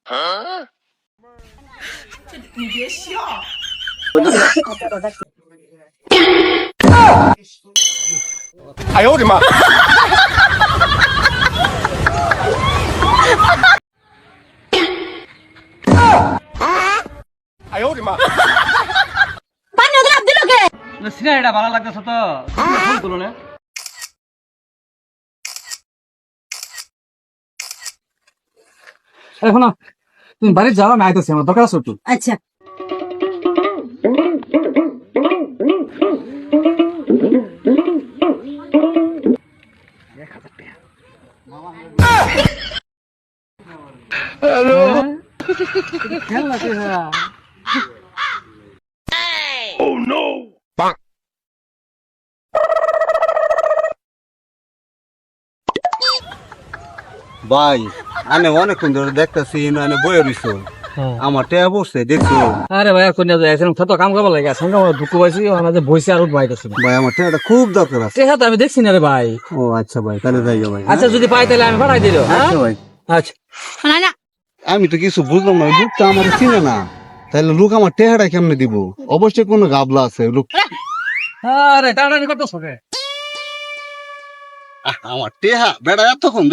哎呦我的妈！哎呦我的妈！ সিনারিটা ভালো লাগতেছে তো ফোন করলো না এখন তুমি বাড়ি যাও আমি আইতেছি আমার দরকার আছে একটু আচ্ছা খেলা খেলা Oh no! ভাই আনে অনেকক্ষণ ধরে দেখতেছি আনে বয়ে রইছো আমার টেয়া বসছে দেখছো আরে ভাই কোন যাইছেন তো কাম করব লাগে সঙ্গে আমার দুঃখ পাইছি ওনা যে বইছে আর বাইতেছে ভাই আমার টেয়াটা খুব দরকার আছে টেহা তো আমি দেখছি না রে ভাই ও আচ্ছা ভাই তাহলে যাই ভাই আচ্ছা যদি পাই তাহলে আমি পাঠাই দিল হ্যাঁ আচ্ছা ভাই আচ্ছা না না আমি তো কিছু বুঝলাম না লোক তো আমার চিনে না তাহলে লোক আমার টেহাটা কেমনে দিব অবশ্যই কোনো গাবলা আছে লোক আরে টানাটানি করতেছ কে আমার টেহা বেড়া এতক্ষণ